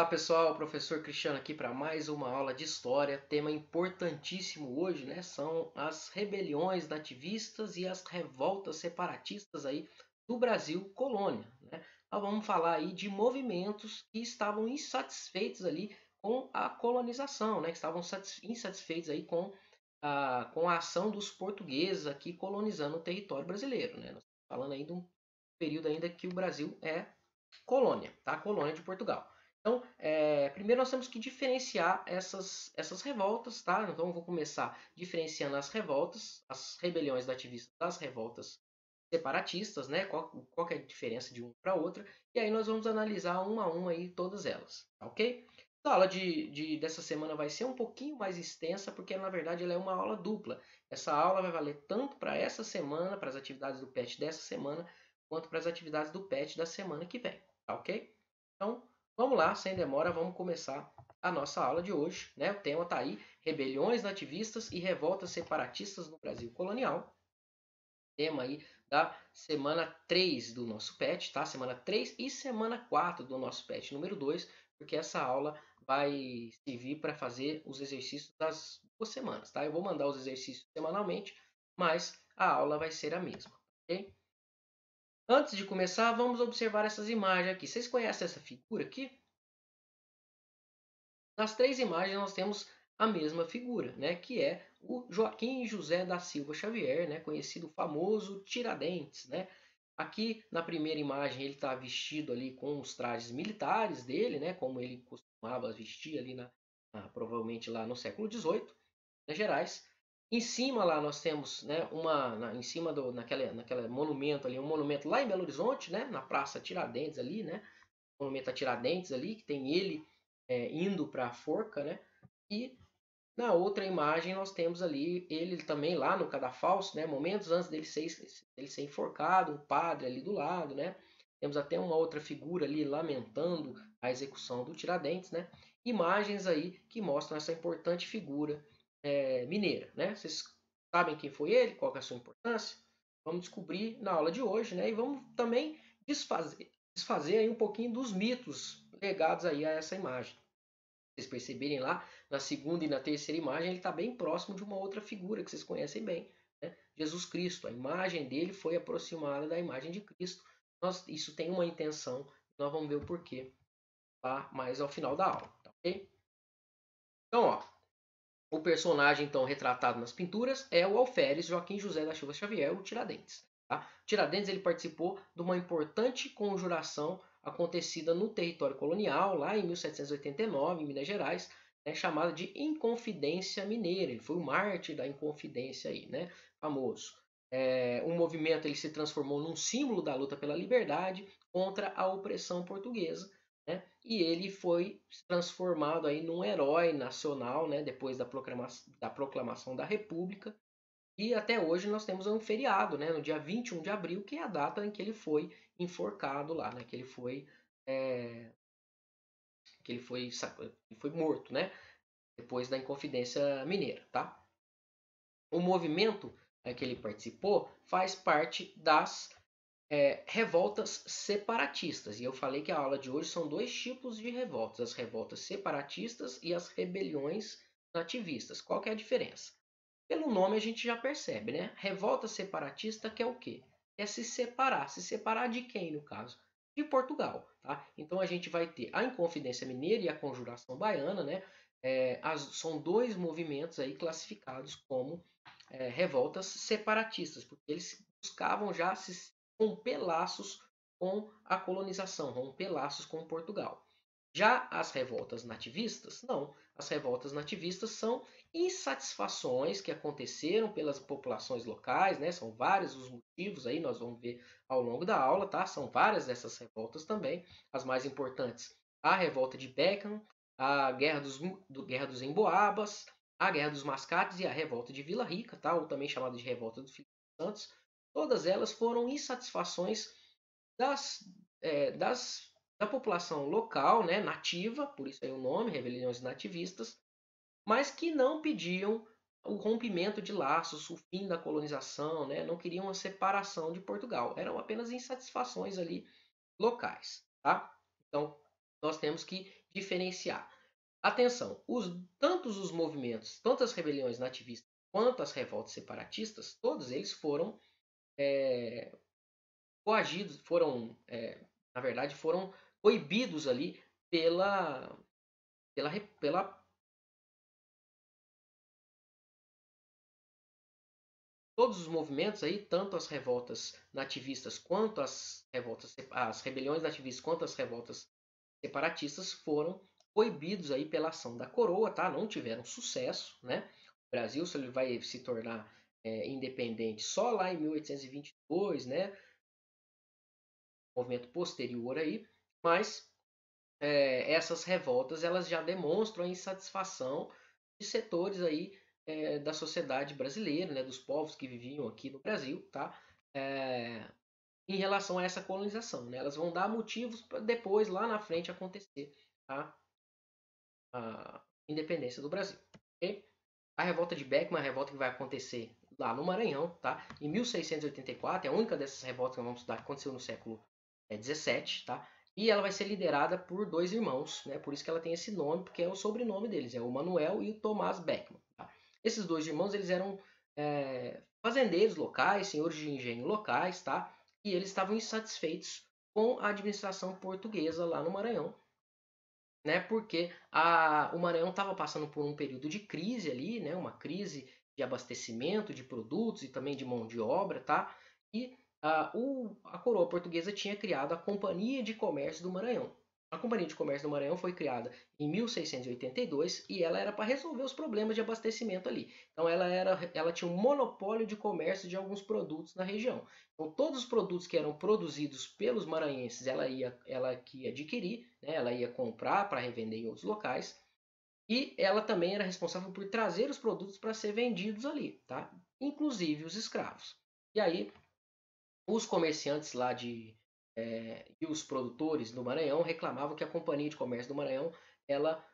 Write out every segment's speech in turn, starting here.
Pessoal, professor Cristiano aqui para mais uma aula de história. Tema importantíssimo hoje, né? São as rebeliões nativistas e as revoltas separatistas aí do Brasil colônia, né? Nós vamos falar aí de movimentos que estavam insatisfeitos ali com a colonização, né? Que estavam insatisfeitos aí com a ação dos portugueses aqui colonizando o território brasileiro, né? Nós estamos falando aí de um período ainda que o Brasil é colônia, tá? Colônia de Portugal. Então, primeiro nós temos que diferenciar essas revoltas, tá? Então, eu vou começar diferenciando as revoltas, as rebeliões nativistas das revoltas separatistas, né? Qual que é a diferença de uma para outra? E aí nós vamos analisar uma a uma aí todas elas, tá ok? Então, a aula dessa semana vai ser um pouquinho mais extensa, porque na verdade ela é uma aula dupla. Essa aula vai valer tanto para essa semana, para as atividades do PET dessa semana, quanto para as atividades do PET da semana que vem, tá ok? Então, vamos lá, sem demora, vamos começar a nossa aula de hoje, né? O tema está aí, rebeliões nativistas e revoltas separatistas no Brasil colonial. Tema aí da semana 3 do nosso PET, tá? Semana 3 e semana 4 do nosso PET número 2, porque essa aula vai servir para fazer os exercícios das 2 semanas, tá? Eu vou mandar os exercícios semanalmente, mas a aula vai ser a mesma, ok? Antes de começar, vamos observar essas imagens aqui. Vocês conhecem essa figura aqui? Nas três imagens nós temos a mesma figura, né, que é o Joaquim José da Silva Xavier, né, conhecido famoso Tiradentes, né. Aqui na primeira imagem ele está vestido ali com os trajes militares dele, né, como ele costumava vestir ali provavelmente lá no século XVIII, Minas Gerais. Em cima lá nós temos, né, em cima naquele monumento ali, um monumento lá em Belo Horizonte, né, na Praça Tiradentes ali, né, monumento a Tiradentes ali, que tem ele indo para a forca, né? E na outra imagem nós temos ali ele também lá no cadafalso, né? Momentos antes dele ser enforcado, um padre ali do lado, né? Temos até uma outra figura ali lamentando a execução do Tiradentes, né? Imagens aí que mostram essa importante figura mineira, né? Vocês sabem quem foi ele? Qual que é a sua importância? Vamos descobrir na aula de hoje, né? E vamos também desfazer aí um pouquinho dos mitos legados aí a essa imagem. Vocês perceberem lá, na segunda e na terceira imagem, ele está bem próximo de uma outra figura que vocês conhecem bem, né? Jesus Cristo. A imagem dele foi aproximada da imagem de Cristo. Isso tem uma intenção, nós vamos ver o porquê tá? Mais ao final da aula, tá ok? Então, ó, o personagem então retratado nas pinturas é o alferes Joaquim José da Silva Xavier, o Tiradentes. Tá? Tiradentes ele participou de uma importante conjuração acontecida no território colonial, lá em 1789, em Minas Gerais, né, chamada de Inconfidência Mineira. Ele foi o mártir da Inconfidência aí, né, famoso. O movimento ele se transformou num símbolo da luta pela liberdade contra a opressão portuguesa, né? E ele foi transformado aí num herói nacional, né? Depois da proclamação da República. E até hoje nós temos um feriado, né? No dia 21 de abril, que é a data em que ele foi enforcado lá, né? É, que ele foi morto, né? Depois da Inconfidência Mineira, tá? O movimento que ele participou faz parte das revoltas separatistas. E eu falei que a aula de hoje são dois tipos de revoltas: as revoltas separatistas e as rebeliões nativistas. Qual que é a diferença? Pelo nome a gente já percebe, né? Revolta separatista que é o quê? É se separar. Se separar de quem, no caso? De Portugal, tá? Então a gente vai ter a Inconfidência Mineira e a Conjuração Baiana, né? São dois movimentos aí classificados como revoltas separatistas, porque eles buscavam já se romper laços com a colonização, romper laços com Portugal. Já as revoltas nativistas, não. As revoltas nativistas são insatisfações que aconteceram pelas populações locais, né? São vários os motivos aí, nós vamos ver ao longo da aula, tá? São várias dessas revoltas também. As mais importantes, a revolta de Beckham, a Guerra dos Emboabas, a Guerra dos Mascates e a revolta de Vila Rica, tá? Ou também chamada de revolta do Filipe Santos. Todas elas foram insatisfações das, da população local, né, nativa, por isso aí o nome, rebeliões nativistas, mas que não pediam o rompimento de laços, o fim da colonização, né, não queriam a separação de Portugal, eram apenas insatisfações ali locais, tá? Então, nós temos que diferenciar. Atenção, tanto os movimentos, tanto as rebeliões nativistas quanto as revoltas separatistas, todos eles foram coagidos, na verdade, foram coibidos ali pela todos os movimentos aí, tanto as revoltas nativistas quanto as rebeliões nativistas quanto as revoltas separatistas foram coibidos aí pela ação da coroa, tá? Não tiveram sucesso, né? O Brasil ele vai se tornar independente só lá em 1822, né? Movimento posterior aí, mas essas revoltas elas já demonstram a insatisfação de setores aí da sociedade brasileira, né, dos povos que viviam aqui no Brasil, tá? Em relação a essa colonização, né? Elas vão dar motivos para depois, lá na frente, acontecer a independência do Brasil. Okay? A revolta de Beckman é uma revolta que vai acontecer lá no Maranhão, tá? Em 1684, é a única dessas revoltas que vamos estudar que aconteceu no século XVII, tá? E ela vai ser liderada por dois irmãos, né? Por isso que ela tem esse nome, porque é o sobrenome deles, é o Manuel e o Tomás Beckman. Tá? Esses dois irmãos, eles eram fazendeiros locais, senhores de engenho locais, tá? E eles estavam insatisfeitos com a administração portuguesa lá no Maranhão, né? Porque o Maranhão estava passando por um período de crise ali, né? Uma crise de abastecimento de produtos e também de mão de obra, tá? E a coroa portuguesa tinha criado a Companhia de Comércio do Maranhão. A Companhia de Comércio do Maranhão foi criada em 1682 e ela era para resolver os problemas de abastecimento ali. Então ela tinha um monopólio de comércio de alguns produtos na região. Então todos os produtos que eram produzidos pelos maranhenses ela que ia adquirir, né? Ela ia comprar para revender em outros locais. E ela também era responsável por trazer os produtos para ser vendidos ali, tá? Inclusive os escravos. E aí os comerciantes lá e os produtores do Maranhão reclamavam que a Companhia de Comércio do Maranhão ela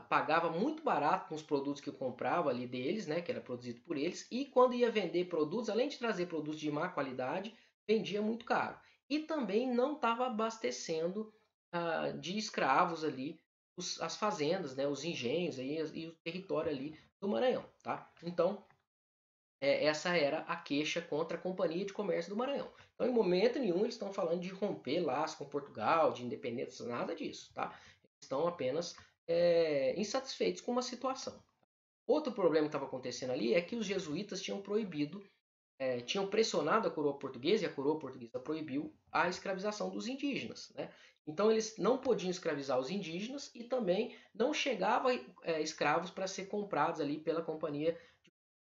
pagava muito barato com os produtos que comprava ali deles, né, que era produzido por eles, e quando ia vender produtos, além de trazer produtos de má qualidade, vendia muito caro. E também não estava abastecendo de escravos ali as fazendas, né, os engenhos aí, e o território ali do Maranhão. Tá? Então, essa era a queixa contra a Companhia de Comércio do Maranhão. Então, em momento nenhum, eles estão falando de romper laços com Portugal, de independência, nada disso. Tá? Eles estão apenas insatisfeitos com uma situação. Outro problema que estava acontecendo ali é que os jesuítas tinham proibido, tinham pressionado a coroa portuguesa, e a coroa portuguesa proibiu a escravização dos indígenas. Né? Então, eles não podiam escravizar os indígenas e também não chegavam escravos para ser comprados ali pela Companhia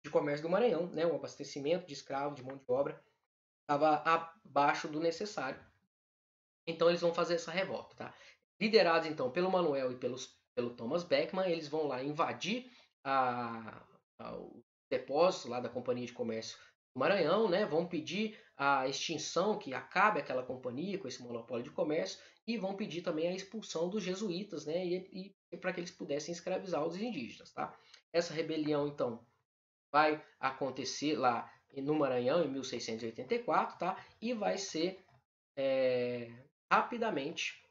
de Comércio do Maranhão, né? O abastecimento de escravos, de mão de obra, estava abaixo do necessário. Então eles vão fazer essa revolta, tá? Liderados então pelo Manuel e pelo Thomas Beckman, eles vão lá invadir o depósito lá da Companhia de Comércio do Maranhão, né? Vão pedir a extinção, que acabe aquela companhia com esse monopólio de comércio, e vão pedir também a expulsão dos jesuítas, né? E para que eles pudessem escravizar os indígenas, tá? Essa rebelião então vai acontecer lá no Maranhão em 1684, tá? E vai ser rapidamente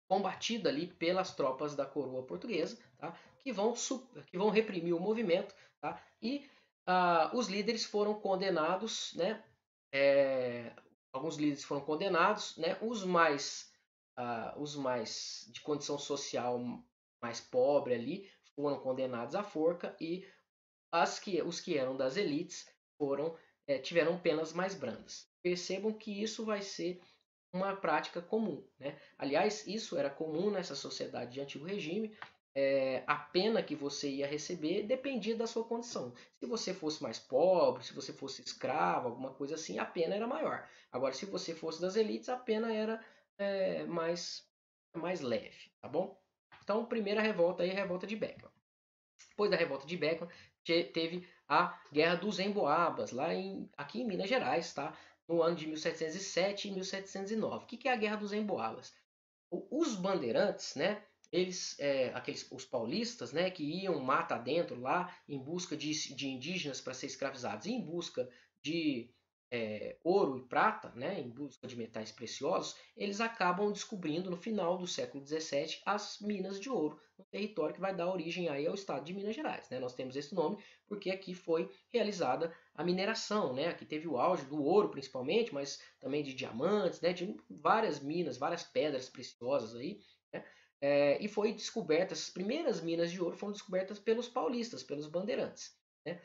combatida ali pelas tropas da coroa portuguesa, tá? que vão reprimir o movimento, tá? E os líderes foram condenados, né? Alguns líderes foram condenados, né? Os mais de condição social mais pobre ali foram condenados à forca e os que eram das elites tiveram penas mais brandas. Percebam que isso vai ser uma prática comum. Né? Aliás, isso era comum nessa sociedade de antigo regime. A pena que você ia receber dependia da sua condição. Se você fosse mais pobre, se você fosse escravo, alguma coisa assim, a pena era maior. Agora, se você fosse das elites, a pena era mais leve. Tá bom? Então, primeira revolta aí, a revolta de Beckman. Depois da revolta de Beckman, teve a Guerra dos Emboabas, aqui em Minas Gerais, tá? No ano de 1707 e 1709. O que é a Guerra dos Emboabas? Os bandeirantes, né? Os paulistas, né? Que iam mata dentro lá em busca de indígenas para ser escravizados, em busca de ouro e prata, né, em busca de metais preciosos, eles acabam descobrindo no final do século XVII as minas de ouro, no território que vai dar origem aí ao estado de Minas Gerais. Né? Nós temos esse nome porque aqui foi realizada a mineração, né? Aqui teve o auge do ouro principalmente, mas também de diamantes, né? De várias minas, várias pedras preciosas aí, né? E foi descoberta, essas primeiras minas de ouro foram descobertas pelos paulistas, pelos bandeirantes. Né?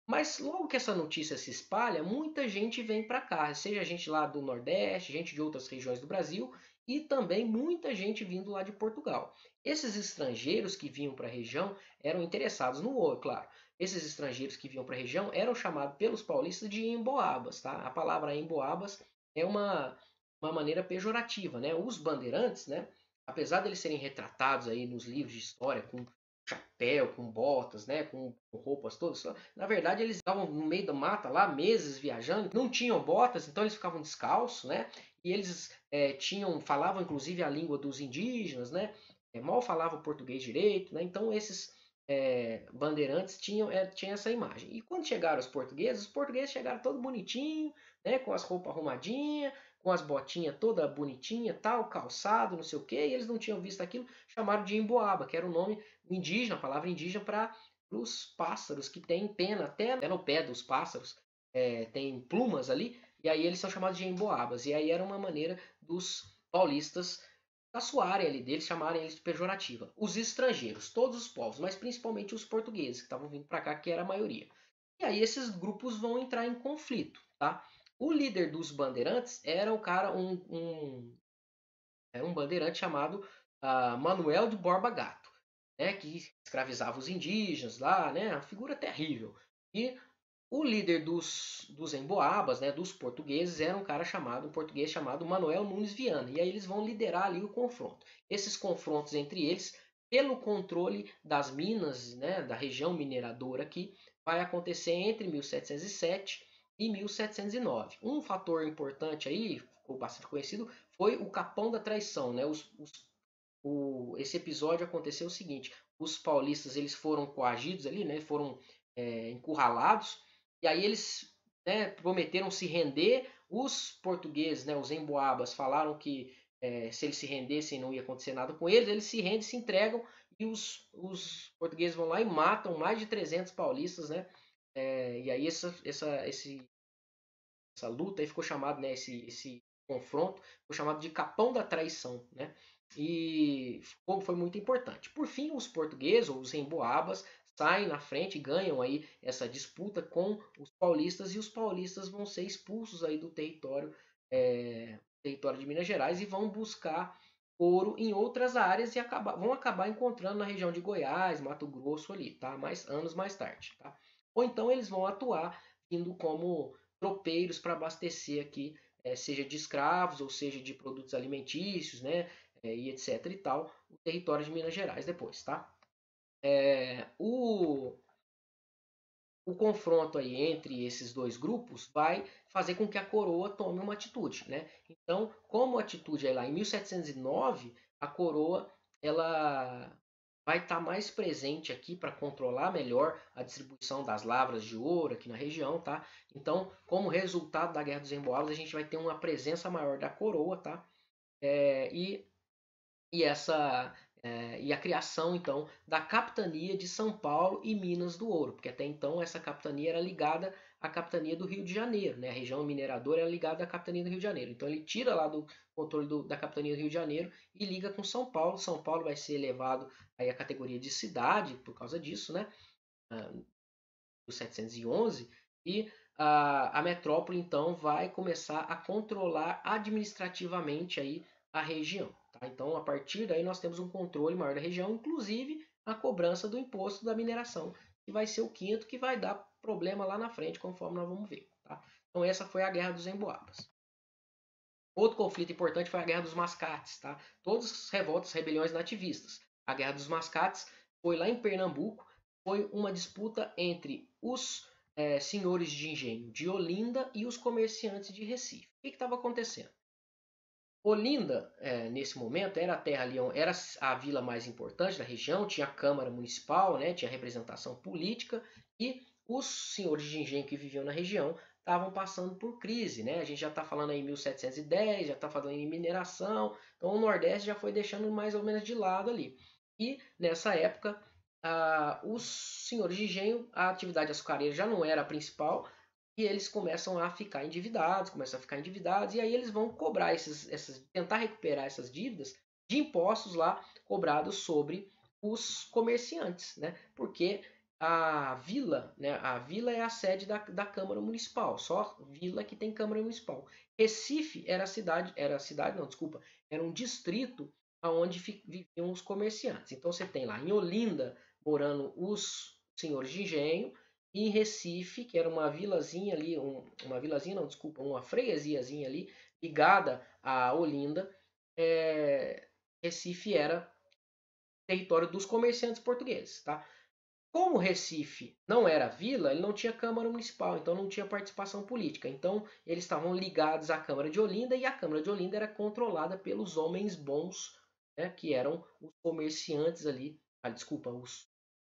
Mas logo que essa notícia se espalha, muita gente vem para cá, seja gente lá do Nordeste, gente de outras regiões do Brasil e também muita gente vindo lá de Portugal. Esses estrangeiros que vinham para a região eram interessados no ouro, claro. Esses estrangeiros que vinham para a região eram chamados pelos paulistas de emboabas, tá? A palavra emboabas é uma maneira pejorativa, né? Os bandeirantes, né? Apesar de eles serem retratados aí nos livros de história com chapéu, com botas, né, com roupas todas. Na verdade, eles estavam no meio da mata lá, meses viajando, não tinham botas, então eles ficavam descalços, né? E eles falavam inclusive a língua dos indígenas, né? Mal falavam português direito, né? Então esses bandeirantes tinham essa imagem. E quando chegaram os portugueses chegaram todo bonitinho, né? Com as roupas arrumadinhas, com as botinhas toda bonitinha, tal, calçado, não sei o que, e eles não tinham visto aquilo, chamaram de emboaba, que era o nome indígena, a palavra indígena para os pássaros que têm pena, até no pé dos pássaros tem plumas ali, e aí eles são chamados de emboabas. E aí era uma maneira dos paulistas caçoarem ali deles, chamarem eles de pejorativa. Os estrangeiros, todos os povos, mas principalmente os portugueses que estavam vindo para cá, que era a maioria. E aí esses grupos vão entrar em conflito, tá? O líder dos bandeirantes era um bandeirante chamado Manuel de Borba Gato, né, que escravizava os indígenas lá, né, uma figura terrível. E o líder dos emboabas, né, dos portugueses, era um português chamado Manuel Nunes Viana. E aí eles vão liderar ali o confronto. Esses confrontos entre eles, pelo controle das minas, né, da região mineradora aqui, vai acontecer entre 1707 e 1709. Um fator importante aí, ficou bastante conhecido, foi o Capão da Traição, né? Esse episódio aconteceu o seguinte: os paulistas eles foram coagidos ali, né? Foram encurralados e aí eles, né, prometeram se render. Os portugueses, né, os emboabas, falaram que se eles se rendessem não ia acontecer nada com eles. Eles se rendem, se entregam e os portugueses vão lá e matam mais de 300 paulistas, né? E aí essa luta aí ficou chamado, né, esse confronto foi chamado de Capão da Traição, né? E foi muito importante. Por fim, os portugueses ou os emboabas saem na frente e ganham aí essa disputa com os paulistas e os paulistas vão ser expulsos aí do território de Minas Gerais e vão buscar ouro em outras áreas e vão acabar encontrando na região de Goiás, Mato Grosso ali, tá? Anos mais tarde, tá? Ou então eles vão atuar vindo como tropeiros para abastecer aqui, seja de escravos ou seja de produtos alimentícios, né, e etc e tal, o território de Minas Gerais depois, tá? O confronto aí entre esses dois grupos vai fazer com que a coroa tome uma atitude, né? Então, como atitude lá em 1709, a coroa ela vai estar mais presente aqui para controlar melhor a distribuição das lavras de ouro aqui na região, tá? Então, como resultado da Guerra dos Emboabas, a gente vai ter uma presença maior da coroa, tá? É, e e essa e a criação então da capitania de São Paulo e Minas do Ouro, porque até então essa capitania era ligada à capitania do Rio de Janeiro, né? A região mineradora era ligada à capitania do Rio de Janeiro. Então ele tira lá do controle da capitania do Rio de Janeiro e liga com São Paulo. São Paulo vai ser elevado aí à categoria de cidade por causa disso, né? Do 711 e a metrópole então vai começar a controlar administrativamente aí a região. Tá? Então, a partir daí, nós temos um controle maior da região, inclusive a cobrança do imposto da mineração, que vai ser o quinto, que vai dar problema lá na frente, conforme nós vamos ver. Tá? Então, essa foi a Guerra dos Emboabas. Outro conflito importante foi a Guerra dos Mascates. Tá? Todas as revoltas, rebeliões nativistas. A Guerra dos Mascates foi lá em Pernambuco, foi uma disputa entre os senhores de engenho de Olinda e os comerciantes de Recife. O que estava acontecendo? Olinda, nesse momento, era a terra ali, era a vila mais importante da região, tinha a Câmara Municipal, né, tinha representação política, e os senhores de engenho que viviam na região estavam passando por crise, né? A gente já está falando aí em 1710, já está falando em mineração, então o Nordeste já foi deixando mais ou menos de lado ali. E nessa época, os senhores de engenho, a atividade açucareira já não era a principal, e eles começam a ficar endividados, e aí eles vão cobrar tentar recuperar essas dívidas de impostos lá cobrados sobre os comerciantes, né? Porque a vila, né? A vila é a sede da Câmara Municipal, só vila que tem Câmara Municipal. Recife não, desculpa, era um distrito onde viviam os comerciantes. Então você tem lá em Olinda morando os senhores de engenho, e em Recife, que era uma vilazinha ali, uma vilazinha não, desculpa, uma freguesiazinha ali, ligada a Olinda, Recife era território dos comerciantes portugueses, tá? Como Recife não era vila, ele não tinha Câmara Municipal, então não tinha participação política. Então eles estavam ligados à Câmara de Olinda, e a Câmara de Olinda era controlada pelos homens bons, né, que eram os comerciantes ali, desculpa,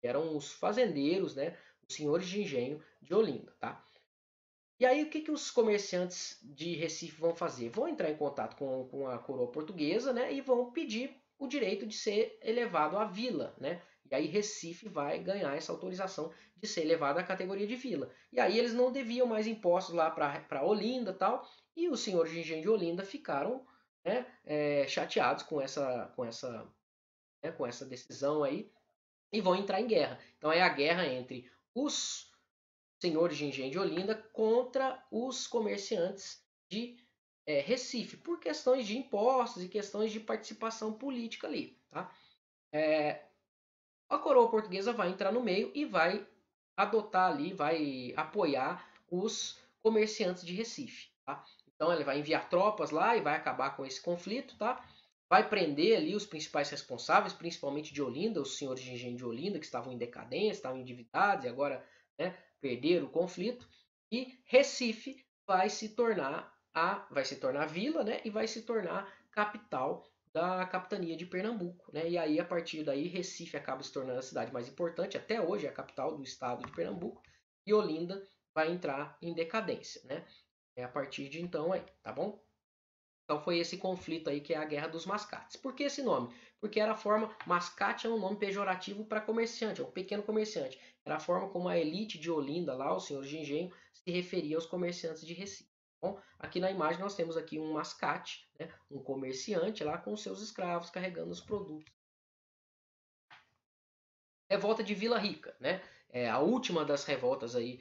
eram os fazendeiros, né, os senhores de engenho de Olinda, tá? E aí o que os comerciantes de Recife vão fazer? Vão entrar em contato com a coroa portuguesa, né, e vão pedir o direito de ser elevado à vila, né? E aí Recife vai ganhar essa autorização de ser elevado à categoria de vila. E aí eles não deviam mais impostos lá para Olinda e tal, e os senhores de engenho de Olinda ficaram, né, chateados com essa decisão aí, e vão entrar em guerra. Então é a guerra entre os senhores de engenho de Olinda contra os comerciantes de Recife, por questões de impostos e questões de participação política ali. Tá? A coroa portuguesa vai entrar no meio e vai adotar ali, vai apoiar os comerciantes de Recife. Tá? Então ele vai enviar tropas lá e vai acabar com esse conflito, tá? Vai prender ali os principais responsáveis, principalmente de Olinda, os senhores de engenho de Olinda, que estavam em decadência, estavam endividados e agora, né, perderam o conflito. E Recife vai se tornar vila, né, e vai se tornar capital da capitania de Pernambuco, né? E aí a partir daí Recife acaba se tornando a cidade mais importante, até hoje é a capital do estado de Pernambuco, e Olinda vai entrar em decadência, né? É a partir de então aí, tá bom? Então foi esse conflito aí que é a Guerra dos Mascates. Por que esse nome? Porque era a forma, mascate é um nome pejorativo para comerciante, é um pequeno comerciante. Era a forma como a elite de Olinda, lá, os senhores de engenho, se referia aos comerciantes de Recife. Bom, aqui na imagem nós temos aqui um mascate, né, um comerciante lá com seus escravos carregando os produtos. Revolta de Vila Rica, né? É a última das revoltas aí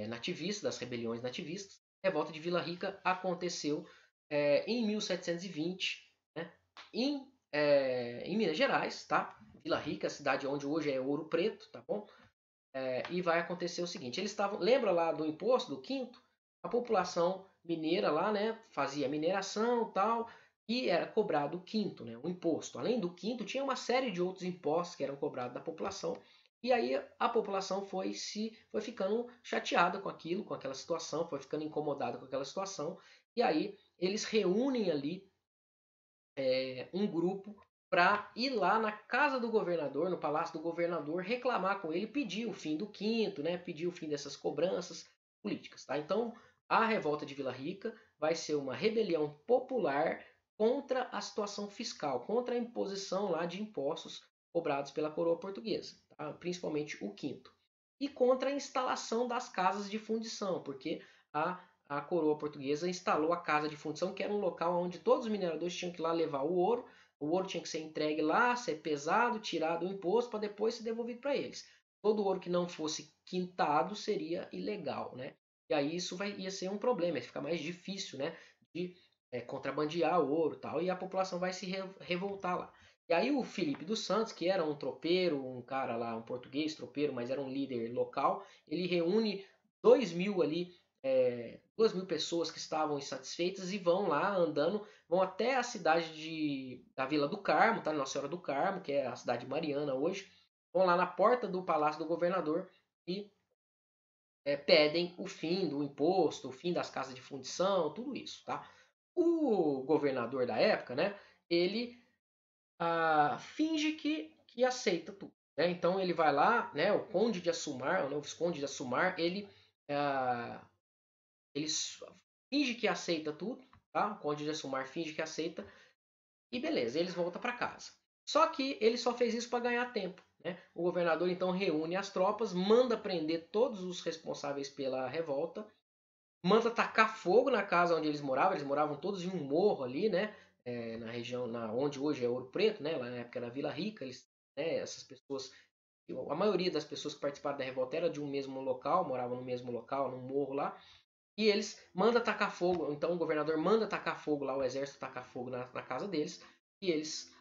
nativistas, das rebeliões nativistas. Revolta de Vila Rica aconteceu em 1720, né? Em Minas Gerais, tá? Vila Rica, a cidade onde hoje é Ouro Preto, tá bom? E vai acontecer o seguinte: eles estavam, lembra lá do imposto do quinto? A população mineira lá, né, fazia mineração, tal, e era cobrado o quinto, né, o imposto. Além do quinto, tinha uma série de outros impostos que eram cobrados da população. E aí a população foi ficando chateada com aquilo, com aquela situação, foi ficando incomodada com aquela situação. E aí eles reúnem ali um grupo para ir lá na casa do governador, no palácio do governador, reclamar com ele, pedir o fim do quinto, né, pedir o fim dessas cobranças políticas. Tá? Então, a revolta de Vila Rica vai ser uma rebelião popular contra a situação fiscal, contra a imposição lá de impostos cobrados pela coroa portuguesa, tá? Principalmente o quinto. E contra a instalação das casas de fundição, porque a coroa portuguesa instalou a casa de fundição, que era um local onde todos os mineradores tinham que ir lá levar o ouro tinha que ser entregue lá, ser pesado, tirado o imposto para depois ser devolvido para eles. Todo ouro que não fosse quintado seria ilegal, né? E aí isso ia ser um problema, ia ficar mais difícil, né, de contrabandear o ouro e tal, e a população vai se revoltar lá. E aí o Felipe dos Santos, que era um tropeiro, um cara lá, um português tropeiro, mas era um líder local, ele reúne 2.000 ali 2.000 pessoas que estavam insatisfeitas e vão lá andando, vão até a cidade da Vila do Carmo, tá? Nossa Senhora do Carmo, que é a cidade de Mariana hoje, vão lá na porta do Palácio do Governador e pedem o fim do imposto, o fim das casas de fundição, tudo isso, tá? O governador da época, né, ele finge que aceita tudo, né? Então ele vai lá, né, o Conde de Assumar, o Visconde de Assumar, ele ele finge que aceita tudo, tá? O Conde de Assumar finge que aceita e beleza, eles voltam para casa. Só que ele só fez isso para ganhar tempo, né? O governador então reúne as tropas, manda prender todos os responsáveis pela revolta, manda tacar fogo na casa onde eles moravam todos em um morro ali, né? Na região onde hoje é Ouro Preto, né? Lá na época era Vila Rica, essas pessoas, a maioria das pessoas que participaram da revolta era de um mesmo local, moravam no mesmo local, num morro lá, e eles mandam tacar fogo, então o governador manda tacar fogo lá, o exército tacar fogo na casa deles, e eles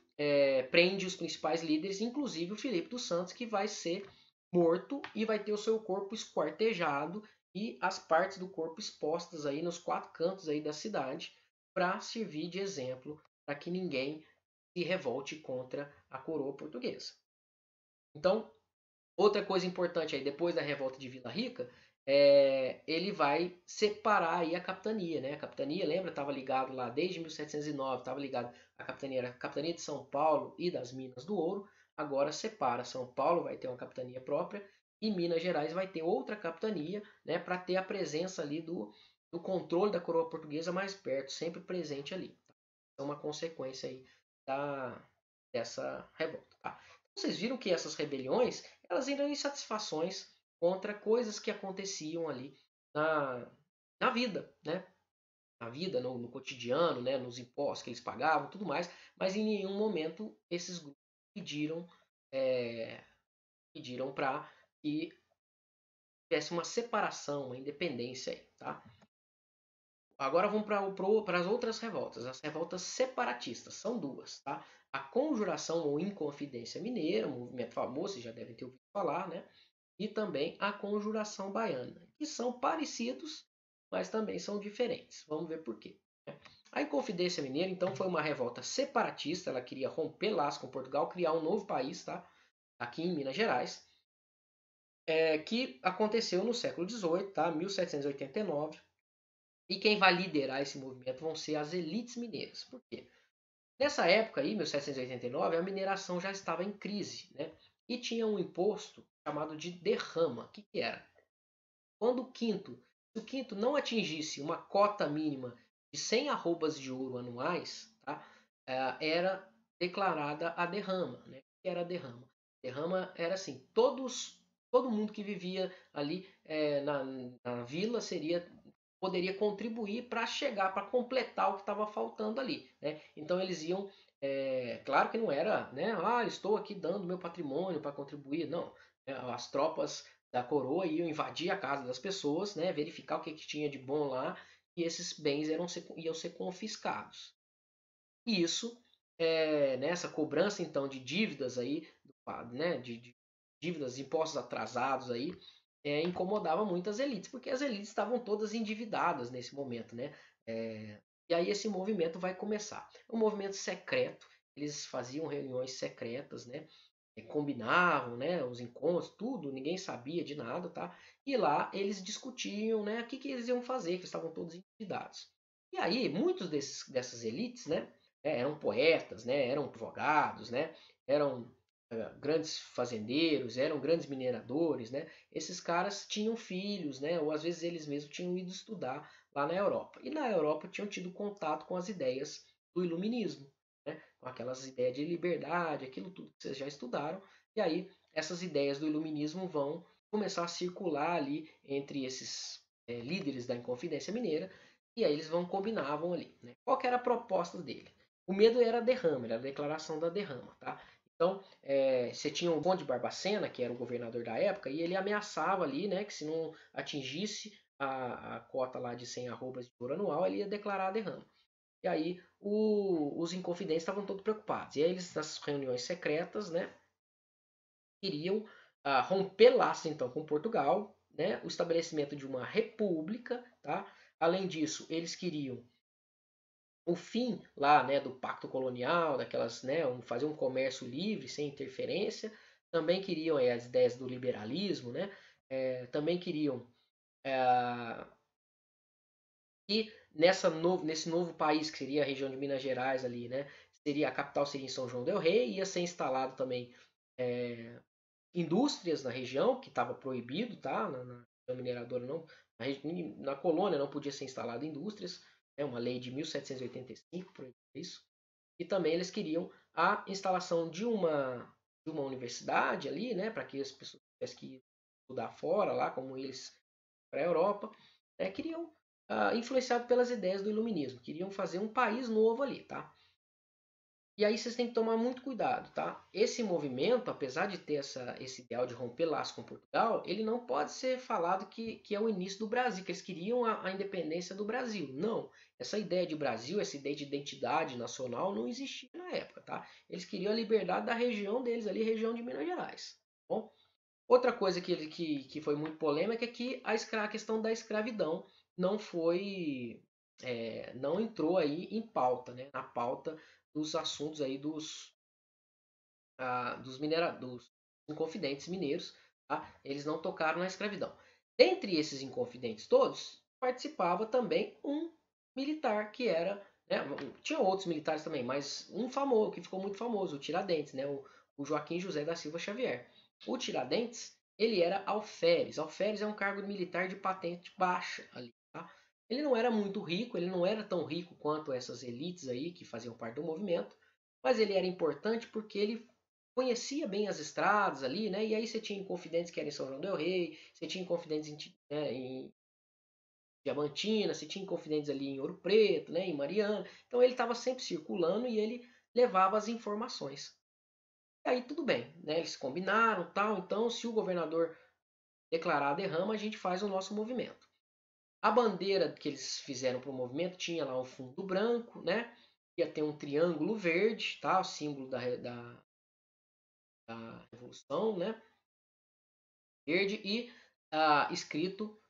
prendem os principais líderes, inclusive o Filipe dos Santos, que vai ser morto e vai ter o seu corpo esquartejado e as partes do corpo expostas aí nos 4 cantos aí da cidade para servir de exemplo para que ninguém se revolte contra a coroa portuguesa. Então, outra coisa importante aí, depois da revolta de Vila Rica, ele vai separar aí a capitania, né? A capitania, lembra, estava ligado lá desde 1709, estava ligado a capitania de São Paulo e das Minas do Ouro. Agora separa, São Paulo vai ter uma capitania própria e Minas Gerais vai ter outra capitania, né? Para ter a presença ali do controle da coroa portuguesa mais perto, sempre presente ali. Tá? É uma consequência aí dessa revolta. Tá? Vocês viram que essas rebeliões elas eram insatisfações contra coisas que aconteciam ali na vida, né? Na vida, no cotidiano, né? Nos impostos que eles pagavam, tudo mais, mas em nenhum momento esses grupos pediram pediram para que tivesse uma separação, uma independência aí, tá? Agora vamos para as outras revoltas. As revoltas separatistas são 2, tá? A Conjuração ou Inconfidência Mineira, um movimento famoso, vocês já devem ter ouvido falar, né? E também a Conjuração Baiana, que são parecidos, mas também são diferentes. Vamos ver por quê. A Inconfidência Mineira, então, foi uma revolta separatista. Ela queria romper laços com Portugal, criar um novo país, tá? Aqui em Minas Gerais, que aconteceu no século XVIII, tá? 1789. E quem vai liderar esse movimento vão ser as elites mineiras. Por quê? Nessa época aí, 1789, a mineração já estava em crise, né? E tinha um imposto chamado de derrama. O que era? Quando se o quinto não atingisse uma cota mínima de 100 arrobas de ouro anuais, tá? Era declarada a derrama. Né? O que era a derrama? Derrama era assim, todo mundo que vivia ali na vila poderia contribuir para chegar, para completar o que estava faltando ali. Né? Então eles iam, claro que não era, né? Estou aqui dando meu patrimônio para contribuir, não. As tropas da coroa iam invadir a casa das pessoas, né? Verificar o que tinha de bom lá e esses bens iam ser confiscados. E isso, nessa cobrança então de dívidas aí, né? de dívidas, de impostos atrasados aí, incomodava muito as elites, porque as elites estavam todas endividadas nesse momento, né? E aí esse movimento vai começar. Um movimento secreto, eles faziam reuniões secretas, né? Combinavam, né? Os encontros, tudo, ninguém sabia de nada, tá? E lá eles discutiam, né? O que eles iam fazer, que eles estavam todos endividados. E aí, muitos dessas elites, né? Eram poetas, né? Eram advogados, né? Eram grandes fazendeiros, eram grandes mineradores, né? Esses caras tinham filhos, né? Ou às vezes eles mesmos tinham ido estudar lá na Europa. E na Europa tinham tido contato com as ideias do iluminismo, né? Com aquelas ideias de liberdade, aquilo tudo que vocês já estudaram. E aí essas ideias do iluminismo vão começar a circular ali entre esses líderes da Inconfidência Mineira. E aí eles combinavam ali. Né? Qual que era a proposta dele? O medo era a derrama, era a declaração da derrama, tá? Então, você tinha o Conde Barbacena, que era o governador da época, e ele ameaçava ali, né, que se não atingisse a cota lá de 100 arrobas de ouro anual, ele ia declarar a derrama. E aí os inconfidentes estavam todos preocupados. E aí eles, nas reuniões secretas, né, queriam romper laços então com Portugal, né, o estabelecimento de uma república, tá? Além disso, eles queriam o fim lá, né, do pacto colonial, daquelas, né, fazer um comércio livre, sem interferência. Também queriam as ideias do liberalismo, né? Também queriam que nesse novo país, que seria a região de Minas Gerais ali, né? A capital seria em São João del Rei, ia ser instalado também indústrias na região, que estava proibido, tá? Na mineradora não Na colônia não podia ser instalado indústrias, é uma lei de 1785 proíbe isso. E também eles queriam a instalação de uma universidade ali, né, para que as pessoas tivessem que estudar fora, lá como eles para a Europa, queriam, influenciado pelas ideias do iluminismo, queriam fazer um país novo ali, tá? E aí vocês têm que tomar muito cuidado, tá? Esse movimento, apesar de ter esse ideal de romper laços com Portugal, ele não pode ser falado que é o início do Brasil, que eles queriam a independência do Brasil. Não. Essa ideia de Brasil, essa ideia de identidade nacional não existia na época, tá? Eles queriam a liberdade da região deles ali, região de Minas Gerais. Tá bom? Outra coisa que foi muito polêmica é que a questão da escravidão não foi, não entrou aí em pauta, né? Na pauta dos assuntos aí dos inconfidentes mineiros, tá? Eles não tocaram na escravidão. Dentre esses inconfidentes todos, participava também um militar que era, né, tinha outros militares também, mas um famoso, que ficou muito famoso, o Tiradentes, né, o Joaquim José da Silva Xavier. O Tiradentes, ele era alferes. Alferes é um cargo militar de patente baixa ali, tá? Ele não era muito rico, ele não era tão rico quanto essas elites aí que faziam parte do movimento, mas ele era importante porque ele conhecia bem as estradas ali, né? E aí você tinha Inconfidentes que era em São João del Rei, você tinha Inconfidentes em Diamantina, você tinha Inconfidentes ali em Ouro Preto, né? Em Mariana. Então ele estava sempre circulando e ele levava as informações. E aí tudo bem, né? Eles combinaram, tal. Então, se o governador declarar a derrama, a gente faz o nosso movimento. A bandeira que eles fizeram para o movimento tinha lá um fundo branco, né? Ia ter um triângulo verde, tá? O símbolo da revolução, né? Verde e escrito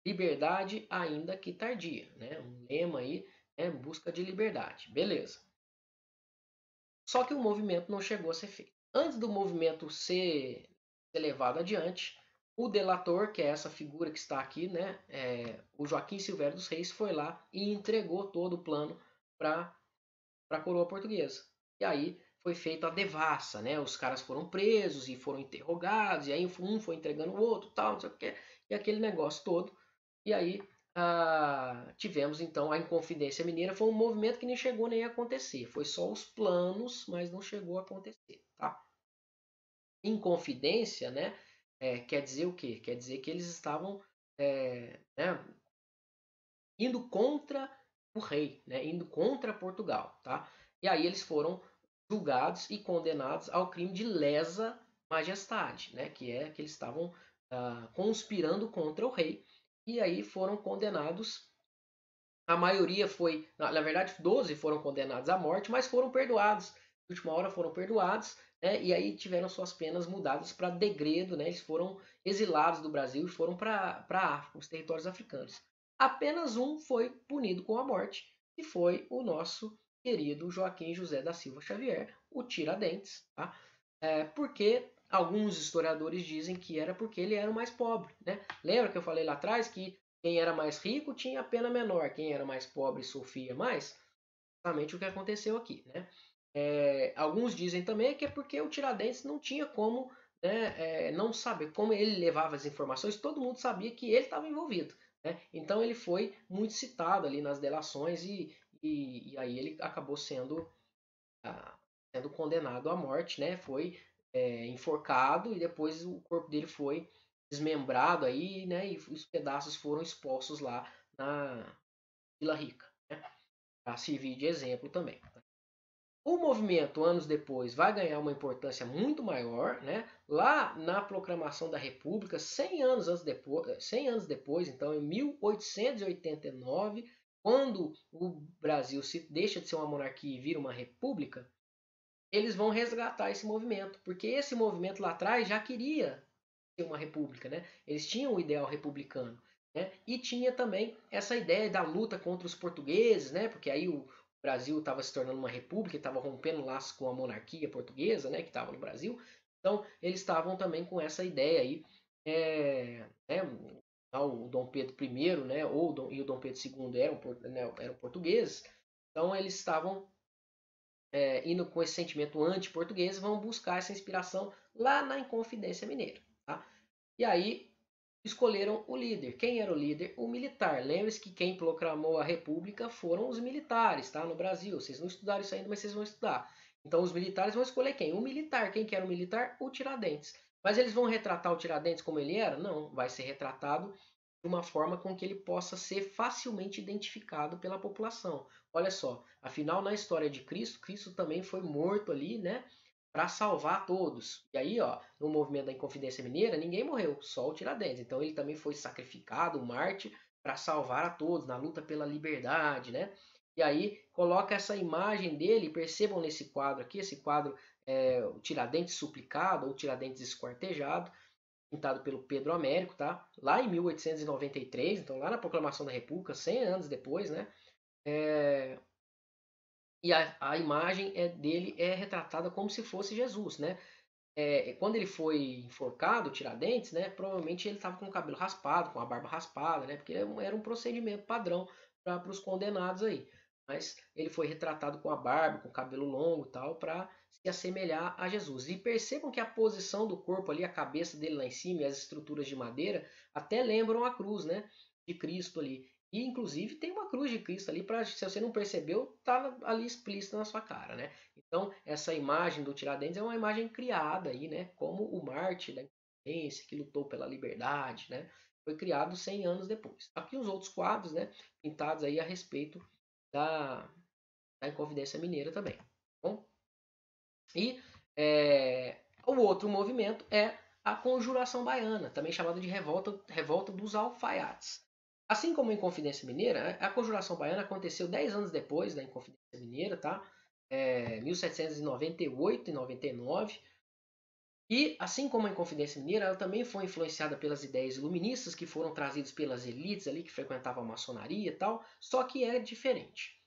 liberdade ainda que tardia, né? Um lema aí, né? Busca de liberdade, beleza. Só que o movimento não chegou a ser feito. Antes do movimento ser levado adiante, o delator, que é essa figura que está aqui, né? O Joaquim Silvério dos Reis foi lá e entregou todo o plano para a coroa portuguesa. E aí foi feita a devassa, né? Os caras foram presos e foram interrogados, e aí um foi entregando o outro, tal, não sei o que, e aquele negócio todo. E aí tivemos então a Inconfidência Mineira, foi um movimento que nem chegou nem a acontecer, foi só os planos, mas não chegou a acontecer, tá? Inconfidência, né? Quer dizer o quê? Quer dizer que eles estavam né, indo contra o rei, né, indo contra Portugal, tá? E aí eles foram julgados e condenados ao crime de lesa majestade, né, que é que eles estavam conspirando contra o rei, e aí foram condenados. A maioria foi, na verdade, 12 foram condenados à morte, mas foram perdoados. De última hora foram perdoados, né, e aí tiveram suas penas mudadas para degredo, né, eles foram exilados do Brasil e foram para a África, os territórios africanos. Apenas um foi punido com a morte, que foi o nosso querido Joaquim José da Silva Xavier, o Tiradentes, tá? Porque alguns historiadores dizem que era porque ele era o mais pobre, né? Lembra que eu falei lá atrás que quem era mais rico tinha a pena menor, quem era mais pobre sofria mais? Exatamente o que aconteceu aqui, né? Alguns dizem também que é porque o Tiradentes não tinha como, né, não saber como ele levava as informações, todo mundo sabia que ele estava envolvido, né? Então ele foi muito citado ali nas delações e aí ele acabou sendo condenado à morte, né? Foi enforcado e depois o corpo dele foi desmembrado aí, né? E os pedaços foram expostos lá na Vila Rica, né? Para servir de exemplo também. O movimento, anos depois, vai ganhar uma importância muito maior, né? Lá na proclamação da República, 100 anos depois, então em 1889, quando o Brasil deixa de ser uma monarquia e vira uma república, eles vão resgatar esse movimento, porque esse movimento lá atrás já queria ser uma república, né? Eles tinham o ideal republicano, né? E tinha também essa ideia da luta contra os portugueses, né? Porque aí o Brasil estava se tornando uma república, estava rompendo laços com a monarquia portuguesa, né? Que estava no Brasil. Então eles estavam também com essa ideia aí, né? O Dom Pedro I, né? E o Dom Pedro II eram portugueses. Então eles estavam indo com esse sentimento anti-português, vão buscar essa inspiração lá na Inconfidência Mineira. Tá? E aí escolheram o líder. Quem era o líder? O militar. Lembre-se que quem proclamou a república foram os militares, tá? No Brasil. Vocês não estudaram isso ainda, mas vocês vão estudar. Então os militares vão escolher quem? O militar. Quem que era o militar? O Tiradentes. Mas eles vão retratar o Tiradentes como ele era? Não, vai ser retratado de uma forma com que ele possa ser facilmente identificado pela população. Olha só, afinal na história de Cristo, Cristo também foi morto ali, né, para salvar todos. E aí, ó, no movimento da Inconfidência Mineira, ninguém morreu, só o Tiradentes. Então ele também foi sacrificado, um mártir, para salvar a todos na luta pela liberdade, né? E aí coloca essa imagem dele, percebam nesse quadro aqui, esse quadro é o Tiradentes suplicado ou Tiradentes esquartejado, pintado pelo Pedro Américo, tá? Lá em 1893, então lá na Proclamação da República, 100 anos depois, né? E a imagem dele é retratada como se fosse Jesus, né? Quando ele foi enforcado, Tiradentes, né? Provavelmente ele estava com o cabelo raspado, com a barba raspada, né? Porque era um procedimento padrão para os condenados aí. Mas ele foi retratado com a barba, com o cabelo longo e tal, para se assemelhar a Jesus. E percebam que a posição do corpo ali, a cabeça dele lá em cima e as estruturas de madeira até lembram a cruz, né? De Cristo ali. E inclusive tem uma cruz de Cristo ali, para se você não percebeu, tá ali explícita na sua cara, né? Então, essa imagem do Tiradentes é uma imagem criada aí, né? Como o mártir da independência, que lutou pela liberdade, né? Foi criado 100 anos depois. Aqui os outros quadros, né? Pintados aí a respeito da, da Inconfidência Mineira também. Tá bom? E o outro movimento é a Conjuração Baiana, também chamada de Revolta dos Alfaiates. Assim como a Inconfidência Mineira, a Conjuração Baiana aconteceu 10 anos depois da Inconfidência Mineira, tá? 1798 e 99. E, assim como a Inconfidência Mineira, ela também foi influenciada pelas ideias iluministas que foram trazidas pelas elites ali que frequentavam a maçonaria e tal, só que é diferente.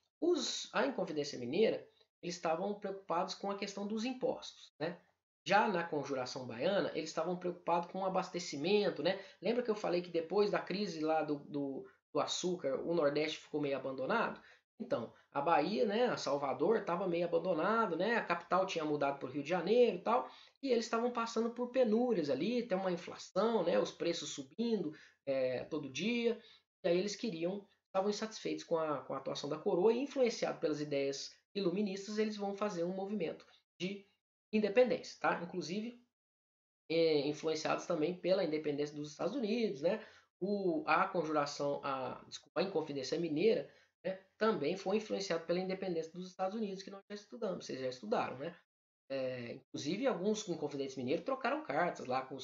A Inconfidência Mineira, eles estavam preocupados com a questão dos impostos, né? Já na Conjuração Baiana, eles estavam preocupados com o abastecimento, né? Lembra que eu falei que depois da crise lá do açúcar, o Nordeste ficou meio abandonado? Então, a Bahia, né, a Salvador, estava meio abandonado, né? A capital tinha mudado para o Rio de Janeiro e tal, e eles estavam passando por penúrias ali, tem uma inflação, né, os preços subindo todo dia, e aí eles estavam insatisfeitos com a atuação da coroa e influenciados pelas ideias iluministas, eles vão fazer um movimento de independência, tá? Inclusive influenciados também pela independência dos Estados Unidos, né? A conjuração, desculpa, a Inconfidência Mineira, né, também foi influenciado pela independência dos Estados Unidos, que nós já estudamos, vocês já estudaram, né? Inclusive, alguns inconfidentes mineiros trocaram cartas lá com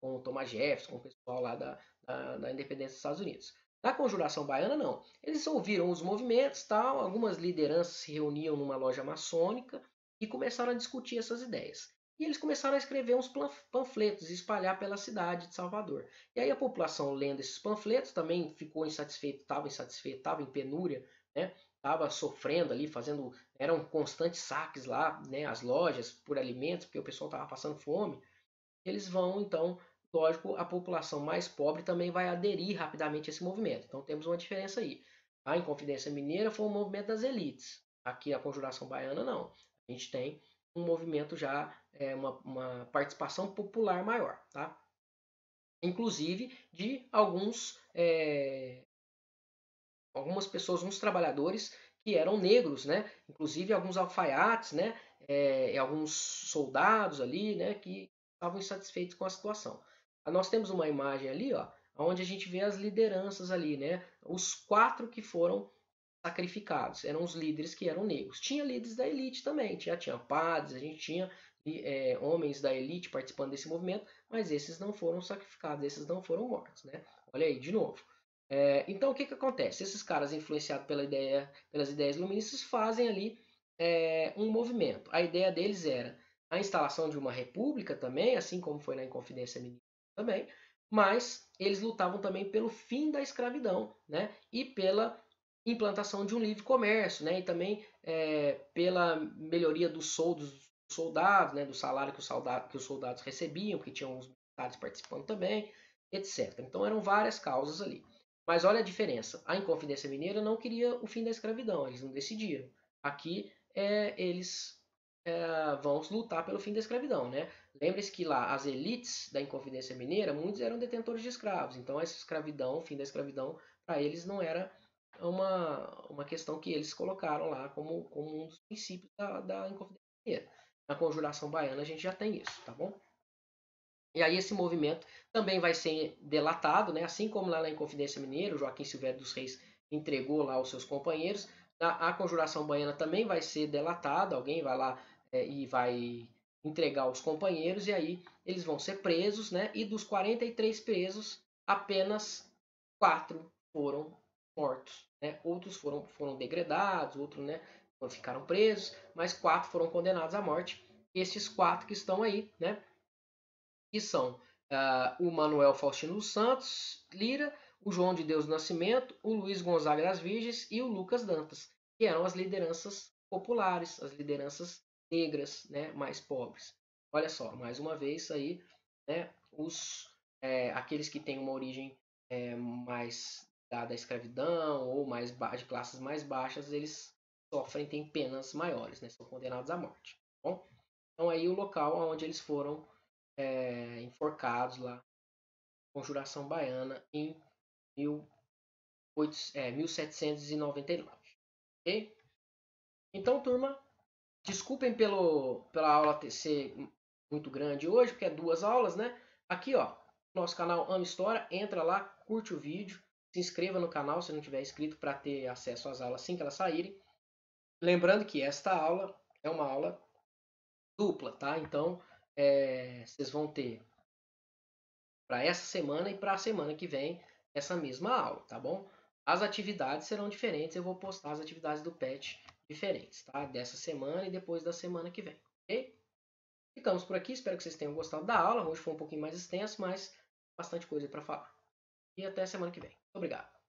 o Thomas Jefferson, com o pessoal lá da independência dos Estados Unidos. Na Conjuração Baiana, não. Eles ouviram os movimentos, tal, algumas lideranças se reuniam numa loja maçônica e começaram a discutir essas ideias. E eles começaram a escrever uns panfletos e espalhar pela cidade de Salvador. E aí a população, lendo esses panfletos, também ficou insatisfeita, estava em penúria, né? Estava sofrendo ali, eram constantes saques lá, né, as lojas por alimentos, porque o pessoal estava passando fome. Eles vão, então, lógico, a população mais pobre também vai aderir rapidamente a esse movimento. Então temos uma diferença aí. A Inconfidência Mineira foi um movimento das elites. Aqui a Conjuração Baiana não. A gente tem um movimento já, uma participação popular maior, tá? Inclusive de algumas pessoas, uns trabalhadores que eram negros, né? Inclusive alguns alfaiates, né? E alguns soldados ali, né? Que estavam insatisfeitos com a situação. Nós temos uma imagem ali, ó, onde a gente vê as lideranças ali, né? Os 4 que foram sacrificados eram os líderes que eram negros. Tinha líderes da elite também, tinha padres, a gente tinha homens da elite participando desse movimento, mas esses não foram sacrificados, esses não foram mortos, né? Olha aí, de novo. Então, o que acontece? Esses caras, influenciados pelas ideias iluministas, fazem ali um movimento. A ideia deles era a instalação de uma república também, assim como foi na Inconfidência Mineira também, mas eles lutavam também pelo fim da escravidão, né? E pela implantação de um livre comércio, né? E também pela melhoria dos soldados, né? Do salário que os soldados recebiam, porque tinham os militares participando também, etc. Então eram várias causas ali. Mas olha a diferença. A Inconfidência Mineira não queria o fim da escravidão, eles não decidiram. Aqui eles vão lutar pelo fim da escravidão, né? Lembre-se que lá as elites da Inconfidência Mineira, muitos eram detentores de escravos, então essa escravidão, o fim da escravidão, para eles não era uma questão que eles colocaram lá como um dos princípios da Inconfidência Mineira. Na Conjuração Baiana a gente já tem isso, tá bom? E aí esse movimento também vai ser delatado, né? Assim como lá na Inconfidência Mineira, o Joaquim Silvério dos Reis entregou lá os seus companheiros, a Conjuração Baiana também vai ser delatada, alguém vai lá e vai entregar os companheiros, e aí eles vão ser presos, né? E dos 43 presos, apenas 4 foram mortos, né? Outros foram degredados, outros, né, ficaram presos, mas 4 foram condenados à morte. Esses 4 que estão aí, né? Que são o Manuel Faustino dos Santos Lira, o João de Deus do Nascimento, o Luiz Gonzaga das Virgens e o Lucas Dantas, que eram as lideranças populares, as lideranças negras, né, mais pobres. Olha só, mais uma vez aí, né, aqueles que têm uma origem mais da escravidão ou mais de classes mais baixas, eles sofrem, têm penas maiores, né, são condenados à morte. Tá bom? Então aí o local onde eles foram enforcados lá, Conjuração Baiana, em 1799. Ok? Então, turma, desculpem pela aula ser muito grande hoje, porque é 2 aulas, né? Aqui, ó, nosso canal Ama História, entra lá, curte o vídeo, se inscreva no canal se não tiver inscrito para ter acesso às aulas assim que elas saírem. Lembrando que esta aula é uma aula dupla, tá? Então, vocês vão ter para essa semana e para a semana que vem essa mesma aula, tá bom? As atividades serão diferentes, eu vou postar as atividades do PET diferentes, tá? Dessa semana e depois da semana que vem, ok? Ficamos por aqui, espero que vocês tenham gostado da aula. Hoje foi um pouquinho mais extenso, mas bastante coisa para falar. E até semana que vem. Obrigado.